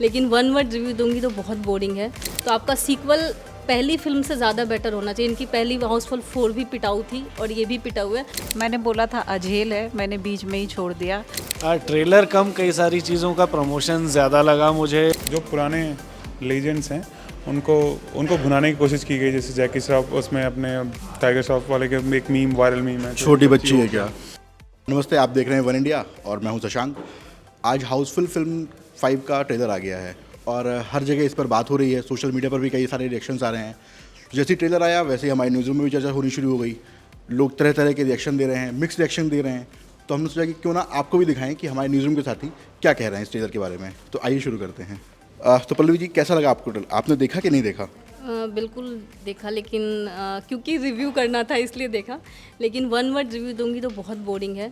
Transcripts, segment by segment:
लेकिन one word review दूंगी तो बहुत बोरिंग है। तो आपका सीक्वल पहली फिल्म से ज़्यादा बेटर होना चाहिए। इनकी पहली हाउसफुल 4 भी पिटाऊ थी और ये भी पिटाऊ है। मैंने बोला था अझेल है, मैंने बीच में ही छोड़ दिया। ट्रेलर कम कई सारी चीज़ों का प्रमोशन ज़्यादा लगा मुझे। जो पुराने लीजेंड्स हैं उनको भुनाने की कोशिश की गई, जैसे जैकी श्रॉफ उसमें अपने टाइगर श्रॉफ वाले के एक मीम वायरल मीम है, छोटी बच्ची है क्या। नमस्ते, आप देख रहे हैं वन इंडिया और मैं हूं शशांक। आज हाउसफुल फिल्म 5 का ट्रेलर आ गया है और हर जगह इस पर बात हो रही है। सोशल मीडिया पर भी कई सारे रिएक्शंस आ रहे हैं। जैसे ही ट्रेलर आया वैसे ही हमारे न्यूज़ रूम में भी चर्चा होनी शुरू हो गई। लोग तरह तरह के रिएक्शन दे रहे हैं, मिक्स रिएक्शन दे रहे हैं। तो हमने सोचा कि क्यों ना आपको भी दिखाएं कि हमारे न्यूज़ रूम के साथी क्या कह रहे हैं इस ट्रेलर के बारे में। तो आइए शुरू करते हैं। तो पल्लवी जी, कैसा लगा आपको? आपने देखा कि नहीं देखा? बिल्कुल देखा, लेकिन क्योंकि रिव्यू करना था इसलिए देखा। लेकिन वन वर्ड रिव्यू दूंगी तो बहुत बोरिंग है।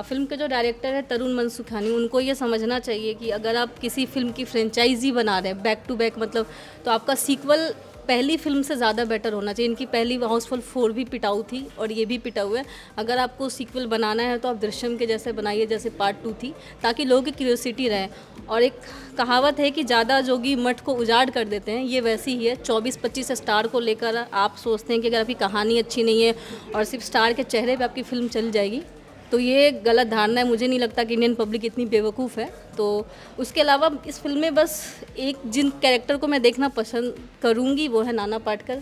फिल्म के जो डायरेक्टर है तरुण मनसुखानी, उनको ये समझना चाहिए कि अगर आप किसी फिल्म की फ्रेंचाइजी बना रहे हैं बैक टू बैक, मतलब तो आपका सीक्वल पहली फिल्म से ज़्यादा बेटर होना चाहिए। इनकी पहली हाउसफुल 4 भी पिटाऊ थी और ये भी पिटाऊ है। अगर आपको सीक्वल बनाना है तो आप दृश्यम के जैसे बनाइए, जैसे पार्ट 2 थी, ताकि लोगों की क्यूरियोसिटी रहे। और एक कहावत है कि ज़्यादा जोगी मठ को उजाड़ कर देते हैं, ये वैसी ही है। 24-25 स्टार को लेकर आप सोचते हैं कि अगर आपकी कहानी अच्छी नहीं है और सिर्फ स्टार के चेहरे पर आपकी फिल्म चल जाएगी, तो ये गलत धारणा है। मुझे नहीं लगता कि इंडियन पब्लिक इतनी बेवकूफ़ है। तो उसके अलावा इस फिल्म में बस एक जिन कैरेक्टर को मैं देखना पसंद करूँगी वो है नाना पाटेकर,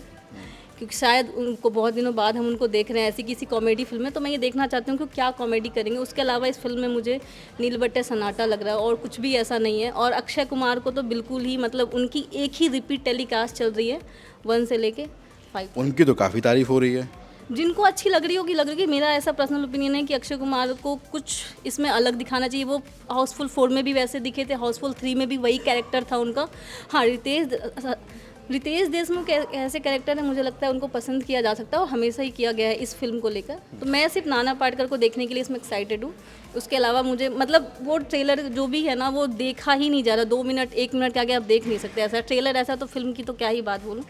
क्योंकि शायद उनको बहुत दिनों बाद हम उनको देख रहे हैं ऐसी किसी कॉमेडी फिल्म में। तो मैं ये देखना चाहती हूँ कि क्या कॉमेडी करेंगे। उसके अलावा इस फिल्म में मुझे नील बट्टे सन्नाटा लग रहा है और कुछ भी ऐसा नहीं है। और अक्षय कुमार को तो बिल्कुल ही, मतलब उनकी एक ही रिपीट टेलीकास्ट चल रही है 1 से लेके 5। उनकी तो काफ़ी तारीफ हो रही है। जिनको अच्छी लग रही होगी लग रही है। मेरा ऐसा पर्सनल ओपिनियन है कि अक्षय कुमार को कुछ इसमें अलग दिखाना चाहिए। वो हाउसफुल 4 में भी वैसे दिखे थे, हाउसफुल 3 में भी वही कैरेक्टर था उनका। हाँ, रितेश देशमुख ऐसे कैरेक्टर है, मुझे लगता है उनको पसंद किया जा सकता है और हमेशा ही किया गया है इस फिल्म को लेकर। तो मैं सिर्फ नाना पाटेकर को देखने के लिए इसमें एक्साइटेड हूँ। उसके अलावा मुझे, मतलब वो ट्रेलर जो भी है ना, वो देखा ही नहीं जा रहा। 2 मिनट 1 मिनट के आगे आप देख नहीं सकते। ऐसा ट्रेलर ऐसा, तो फिल्म की तो क्या ही बात बोलूँ।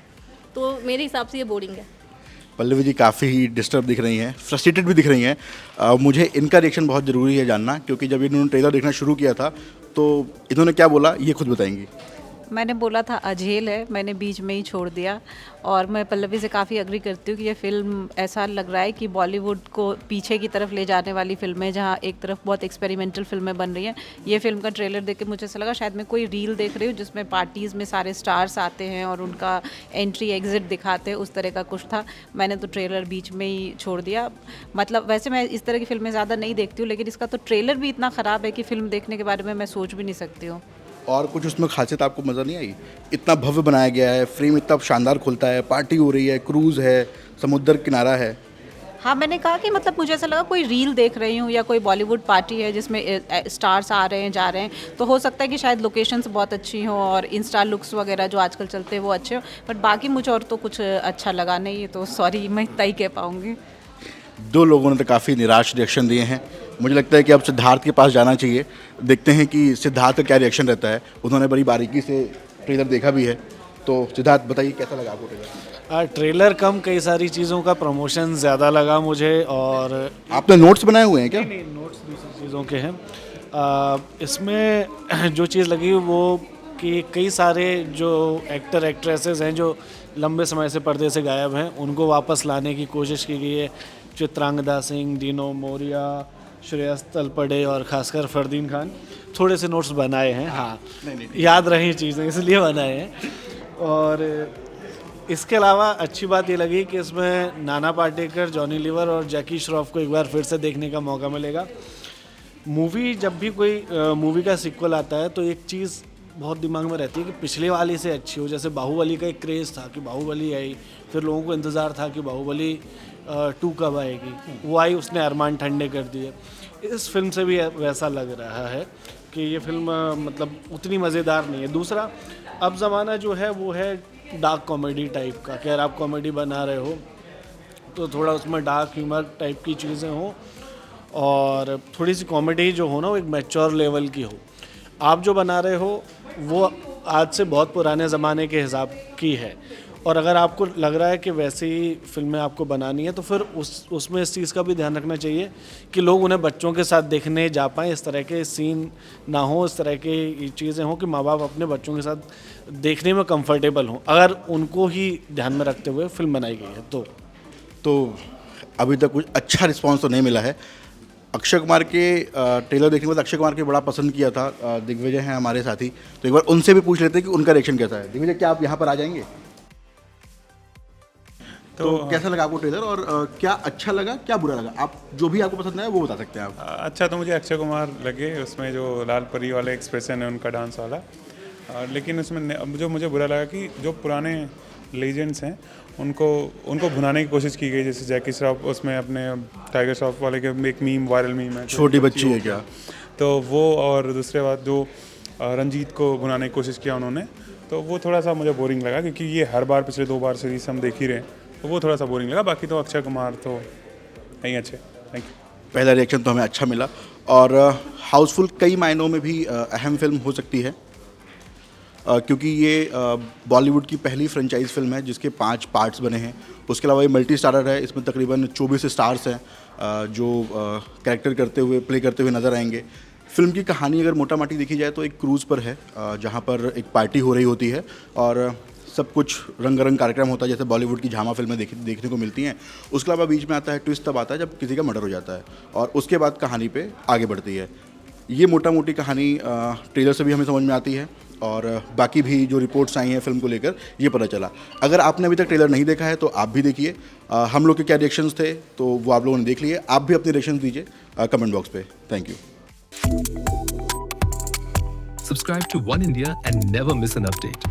तो मेरे हिसाब से ये बोरिंग है। पल्लवी जी काफ़ी डिस्टर्ब दिख रही हैं, फ्रस्ट्रेटेड भी दिख रही हैं। मुझे इनका रिएक्शन बहुत ज़रूरी है जानना, क्योंकि जब इन्होंने ट्रेलर देखना शुरू किया था तो इन्होंने क्या बोला ये खुद बताएंगी। मैंने बोला था अझेल है, मैंने बीच में ही छोड़ दिया। और मैं पल्लवी से काफ़ी अग्री करती हूँ कि ये फिल्म ऐसा लग रहा है कि बॉलीवुड को पीछे की तरफ ले जाने वाली फिल्म है, जहाँ एक तरफ बहुत एक्सपेरिमेंटल फिल्में बन रही हैं। ये फिल्म का ट्रेलर देख के मुझे ऐसा लगा शायद मैं कोई रील देख रही हूँ जिसमें पार्टीज़ में सारे स्टार्स आते हैं और उनका एंट्री एग्जिट दिखाते हैं, उस तरह का कुछ था। मैंने तो ट्रेलर बीच में ही छोड़ दिया। मतलब वैसे मैं इस तरह की फिल्में ज़्यादा नहीं देखती हूँ, लेकिन इसका तो ट्रेलर भी इतना ख़राब है कि फिल्म देखने के बारे में मैं सोच भी नहीं सकती हूँ। और कुछ उसमें खासियत आपको मज़ा नहीं आई? इतना भव्य बनाया गया है, फ्रेम इतना शानदार खुलता है, पार्टी हो रही है, क्रूज़ है, समुद्र किनारा है। हाँ, मैंने कहा कि मतलब मुझे ऐसा लगा कोई रील देख रही हूँ या कोई बॉलीवुड पार्टी है जिसमें स्टार्स आ रहे हैं जा रहे हैं। तो हो सकता है कि शायद लोकेशंस बहुत अच्छी हों और इंस्टा लुक्स वगैरह जो आजकल चलते हैं वो अच्छे हों, बट बाकी मुझे और तो कुछ अच्छा लगा नहीं है। तो सॉरी, मैं इतना ही कह पाऊँगी। 2 लोगों ने तो काफ़ी निराश रिएक्शन दिए हैं। मुझे लगता है कि अब सिद्धार्थ के पास जाना चाहिए। देखते हैं कि सिद्धार्थ का क्या रिएक्शन रहता है। उन्होंने बड़ी बारीकी से ट्रेलर देखा भी है। तो सिद्धार्थ बताइए कैसा लगा आपको ट्रेलर? ट्रेलर कम कई सारी चीज़ों का प्रमोशन ज़्यादा लगा मुझे। और आपने नोट्स बनाए हुए हैं क्या? नहीं, नोट्स दूसरी चीज़ों के हैं। इसमें जो चीज़ लगी वो कि कई सारे जो एक्टर एक्ट्रेसेस हैं जो लंबे समय से पर्दे से गायब हैं, उनको वापस लाने की कोशिश की गई है। चित्रांगदा सिंह, डीनो मोरिया, श्रेयस तलपड़े और खासकर फरदीन खान। थोड़े से नोट्स बनाए हैं, हाँ, याद रही चीज़ें इसलिए बनाए हैं। और इसके अलावा अच्छी बात ये लगी कि इसमें नाना पाटेकर, जॉनी लीवर और जैकी श्रॉफ को एक बार फिर से देखने का मौका मिलेगा। मूवी, जब भी कोई मूवी का सीक्वल आता है तो एक चीज़ बहुत दिमाग में रहती है कि पिछले वाले से अच्छी हो। जैसे बाहुबली का एक क्रेज़ था कि बाहुबली आई, फिर लोगों को इंतज़ार था कि बाहुबली 2 कब आएगी, वो आई, उसने अरमान ठंडे कर दिए। इस फिल्म से भी वैसा लग रहा है कि ये फिल्म मतलब उतनी मज़ेदार नहीं है। दूसरा, अब ज़माना जो है वो है डार्क कॉमेडी टाइप का, कि अगर आप कॉमेडी बना रहे हो तो थोड़ा उसमें डार्क ह्यूमर टाइप की चीज़ें हों और थोड़ी सी कॉमेडी जो हो ना वो एक मैच्योर लेवल की हो। आप जो बना रहे हो वो आज से बहुत पुराने ज़माने के हिसाब की है और अगर आपको लग रहा है कि वैसे ही फिल्में आपको बनानी है तो फिर उसमें इस चीज़ का भी ध्यान रखना चाहिए कि लोग उन्हें बच्चों के साथ देखने जा पाएँ, इस तरह के सीन ना हो, इस तरह की चीज़ें हों कि माँ बाप अपने बच्चों के साथ देखने में कंफर्टेबल हों, अगर उनको ही ध्यान में रखते हुए फिल्म बनाई गई है तो अभी तक कुछ अच्छा रिस्पॉन्स तो नहीं मिला है। अक्षय कुमार के ट्रेलर देखने के बाद अक्षय कुमार के बड़ा पसंद किया था। दिग्विजय हैं हमारे साथी, तो एक बार उनसे भी पूछ लेते हैं कि उनका रिएक्शन कैसा है। दिग्विजय, क्या आप यहाँ पर आ जाएंगे? तो कैसा लगा आपको ट्रेलर, और क्या अच्छा लगा क्या बुरा लगा? आप जो भी आपको पसंद आया वो बता सकते हैं आप। अच्छा तो मुझे अक्षय कुमार लगे, उसमें जो लाल परी वाले एक्सप्रेशन है उनका डांस वाला। लेकिन उसमें जो मुझे बुरा लगा कि जो पुराने लीजेंड्स हैं उनको भुनाने की कोशिश की गई, जैसे जैकी श्रॉफ उसमें अपने टाइगर श्रॉफ वाले के एक मीम, वायरल मीम है, छोटी बच्ची है क्या, तो वो, और दूसरे बात जो रंजीत को भुनाने की कोशिश किया उन्होंने, तो वो थोड़ा सा मुझे बोरिंग लगा, क्योंकि ये हर बार पिछले 2 बार सीरीज हम देख ही रहे हैं, तो वो थोड़ा सा बोरिंग लगा। बाकी तो अक्षय कुमार तो नहीं अच्छे। Thank you. पहला रिएक्शन तो हमें अच्छा मिला, और हाउसफुल कई मायनों में भी अहम फिल्म हो सकती है, क्योंकि ये बॉलीवुड की पहली फ्रेंचाइज फिल्म है जिसके 5 पार्ट्स बने हैं। उसके अलावा ये मल्टी स्टारर है, इसमें तकरीबन 24 स्टार्स हैं जो कैरेक्टर प्ले करते हुए नज़र आएंगे। फिल्म की कहानी अगर मोटा माटी देखी जाए तो एक क्रूज़ पर है, जहाँ पर एक पार्टी हो रही होती है और सब कुछ रंगारंग कार्यक्रम होता है, जैसे बॉलीवुड की झामा फिल्में देखने को मिलती हैं। उसके अलावा बीच में आता है ट्विस्ट, तब आता है जब किसी का मर्डर हो जाता है, और उसके बाद कहानी पे आगे बढ़ती है। ये मोटा मोटी कहानी ट्रेलर से भी हमें समझ में आती है, और बाकी भी जो रिपोर्ट्स आई हैं फिल्म को लेकर ये पता चला। अगर आपने अभी तक ट्रेलर नहीं देखा है तो आप भी देखिए। हम लोग के क्या रिएक्शंस थे तो वो आप लोगों ने देख लिए। आप भी अपने रिएक्शंस दीजिए कमेंट बॉक्स पे। Thank you. Subscribe to One India and never miss an update.